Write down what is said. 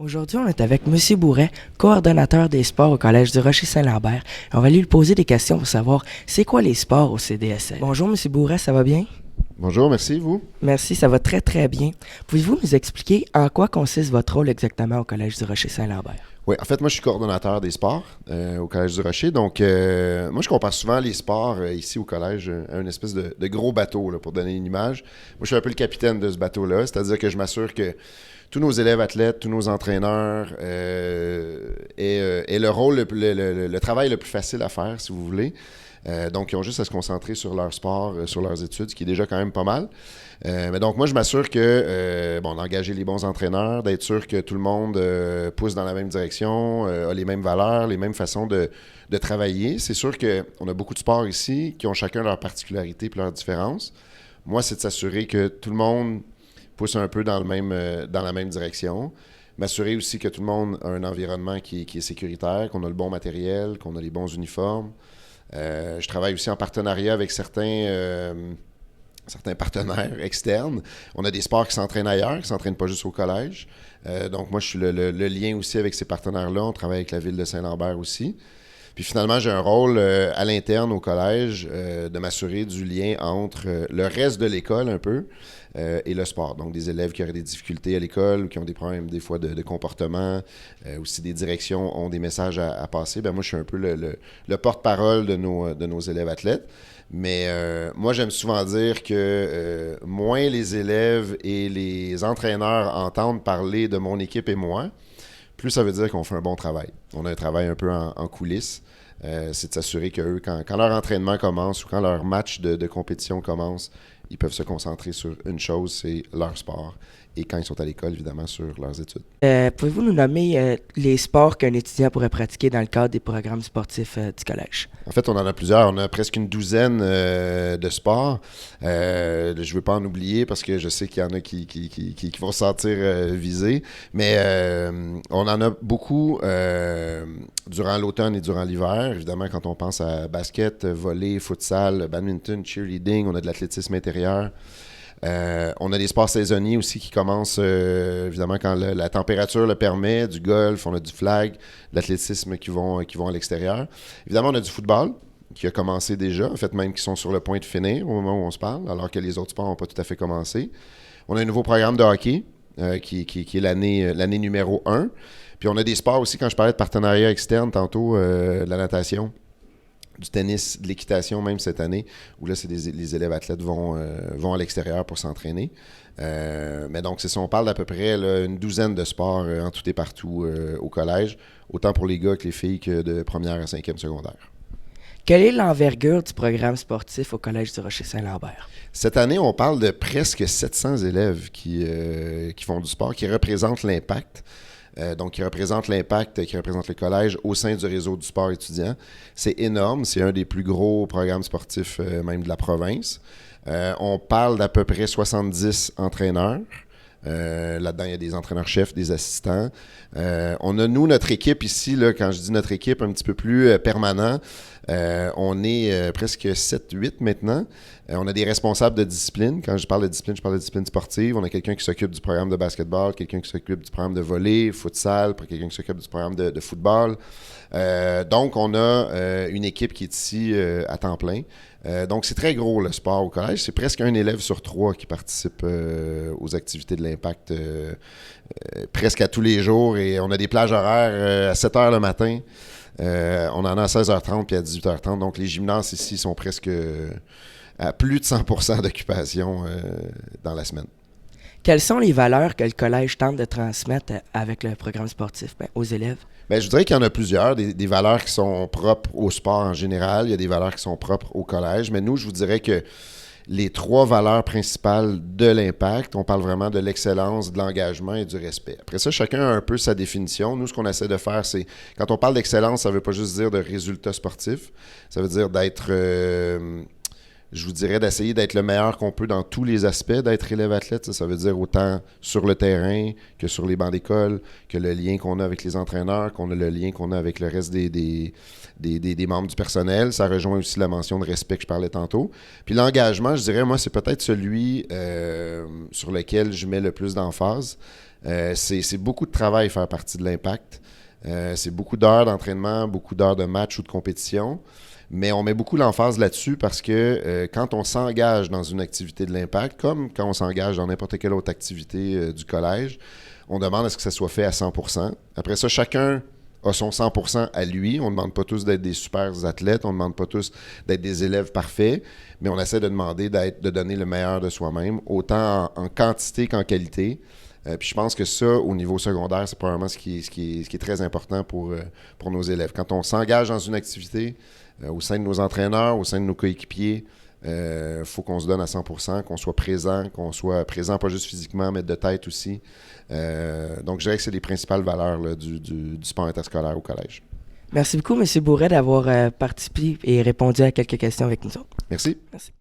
Aujourd'hui, on est avec M. Bourret, coordonnateur des sports au Collège du Rocher-Saint-Lambert. On va lui poser des questions pour savoir c'est quoi les sports au CDSL. Bonjour M. Bourret, ça va bien? Bonjour, merci, vous? Merci, ça va très très bien. Pouvez-vous nous expliquer en quoi consiste votre rôle exactement au Collège du Rocher-Saint-Lambert? Oui, en fait, moi, je suis coordonnateur des sports au Collège du Rocher. Donc, moi, je compare souvent les sports ici au collège à une espèce de gros bateau, là, pour donner une image. Moi, je suis un peu le capitaine de ce bateau-là, c'est-à-dire que je m'assure que tous nos élèves athlètes, tous nos entraîneurs aient le rôle, le travail le plus facile à faire, si vous voulez. Donc, ils ont juste à se concentrer sur leur sport, sur leurs études, ce qui est déjà quand même pas mal. Mais donc, moi, je m'assure que, d'engager les bons entraîneurs, d'être sûr que tout le monde pousse dans la même direction, a les mêmes valeurs, les mêmes façons de travailler. C'est sûr qu'on a beaucoup de sports ici qui ont chacun leurs particularités et leurs différences. Moi, c'est de s'assurer que tout le monde pousse un peu dans la même direction. M'assurer aussi que tout le monde a un environnement qui est sécuritaire, qu'on a le bon matériel, qu'on a les bons uniformes. Je travaille aussi en partenariat avec certains partenaires externes. On a des sports qui s'entraînent ailleurs, qui ne s'entraînent pas juste au collège. Donc, moi, je suis le lien aussi avec ces partenaires-là. On travaille avec la ville de Saint-Lambert aussi. Puis finalement, j'ai un rôle à l'interne au collège de m'assurer du lien entre le reste de l'école un peu et le sport. Donc, des élèves qui auraient des difficultés à l'école ou qui ont des problèmes des fois de comportement, aussi des directions ont des messages à passer. Moi, je suis un peu le porte-parole de nos élèves athlètes. Mais moi, j'aime souvent dire que moins les élèves et les entraîneurs entendent parler de mon équipe et moi, plus ça veut dire qu'on fait un bon travail. On a un travail un peu en coulisses. C'est de s'assurer qu'eux, quand leur entraînement commence ou quand leur match de compétition commence, ils peuvent se concentrer sur une chose, c'est leur sport. Et quand ils sont à l'école, évidemment, sur leurs études. Pouvez-vous nous nommer les sports qu'un étudiant pourrait pratiquer dans le cadre des programmes sportifs du collège? En fait, on en a plusieurs. On a presque une douzaine de sports. Je ne veux pas en oublier parce que je sais qu'il y en a qui vont se sentir visés. Mais on en a beaucoup durant l'automne et durant l'hiver. Évidemment, quand on pense à basket, volley, futsal, badminton, cheerleading, on a de l'athlétisme intérieur. On a des sports saisonniers aussi qui commencent évidemment quand la température le permet, du golf, on a du flag, de l'athlétisme qui vont à l'extérieur. Évidemment, on a du football qui a commencé déjà, en fait même qui sont sur le point de finir au moment où on se parle, alors que les autres sports n'ont pas tout à fait commencé. On a un nouveau programme de hockey qui est l'année numéro 1. Puis on a des sports aussi, quand je parlais de partenariat externe tantôt, de la natation, du tennis, de l'équitation même cette année, où là, les élèves athlètes vont à l'extérieur pour s'entraîner. Mais donc, c'est ça, on parle d'à peu près là, une douzaine de sports en tout et partout au collège, autant pour les gars que les filles que de première à cinquième secondaire. Quelle est l'envergure du programme sportif au Collège du Rocher-Saint-Lambert? Cette année, on parle de presque 700 élèves qui font du sport, qui représentent l'impact. Donc, qui représente l'impact, qui représente le collège au sein du réseau du sport étudiant. C'est énorme, c'est un des plus gros programmes sportifs même de la province. On parle d'à peu près 70 entraîneurs. Là-dedans, il y a des entraîneurs-chefs, des assistants. On a, nous, notre équipe ici, là, quand je dis notre équipe, un petit peu plus permanent, on est presque 7-8 maintenant. On a des responsables de discipline. Quand je parle de discipline sportive. On a quelqu'un qui s'occupe du programme de basketball, quelqu'un qui s'occupe du programme de volley, futsal, quelqu'un qui s'occupe du programme de football. Donc, on a une équipe qui est ici à temps plein. Donc, c'est très gros le sport au collège. C'est presque un élève sur 3 qui participe aux activités de l'impact presque à tous les jours. Et on a des plages horaires à 7 h le matin. On en a à 16h30 puis à 18h30. Donc, les gymnases ici sont presque à plus de 100% d'occupation dans la semaine. Quelles sont les valeurs que le collège tente de transmettre avec le programme sportif aux élèves? Je voudrais qu'il y en a plusieurs, des valeurs qui sont propres au sport en général. Il y a des valeurs qui sont propres au collège. Mais nous, je vous dirais que les 3 valeurs principales de l'impact, on parle vraiment de l'excellence, de l'engagement et du respect. Après ça, chacun a un peu sa définition. Nous, ce qu'on essaie de faire, c'est, quand on parle d'excellence, ça ne veut pas juste dire de résultats sportifs. Ça veut dire d'être... je vous dirais d'essayer d'être le meilleur qu'on peut dans tous les aspects d'être élève athlète. Ça veut dire autant sur le terrain que sur les bancs d'école, que le lien qu'on a avec les entraîneurs, qu'on a le lien qu'on a avec le reste des membres du personnel. Ça rejoint aussi la mention de respect que je parlais tantôt. Puis l'engagement, je dirais, moi, c'est peut-être celui sur lequel je mets le plus d'emphase. C'est beaucoup de travail faire partie de l'Impact. C'est beaucoup d'heures d'entraînement, beaucoup d'heures de match ou de compétition. Mais on met beaucoup l'emphase là-dessus parce que quand on s'engage dans une activité de l'Impact, comme quand on s'engage dans n'importe quelle autre activité du collège, on demande à ce que ça soit fait à 100%. Après ça, chacun a son 100% à lui. On ne demande pas tous d'être des super athlètes, on ne demande pas tous d'être des élèves parfaits, mais on essaie de demander de donner le meilleur de soi-même, autant en quantité qu'en qualité. Puis je pense que ça, au niveau secondaire, c'est probablement ce qui est très important pour nos élèves. Quand on s'engage dans une activité, au sein de nos entraîneurs, au sein de nos coéquipiers, faut qu'on se donne à 100%, qu'on soit présent pas juste physiquement, mais de tête aussi. Donc je dirais que c'est les principales valeurs là, du sport interscolaire au collège. Merci beaucoup, M. Bourret, d'avoir participé et répondu à quelques questions avec nous autres. Merci. Merci.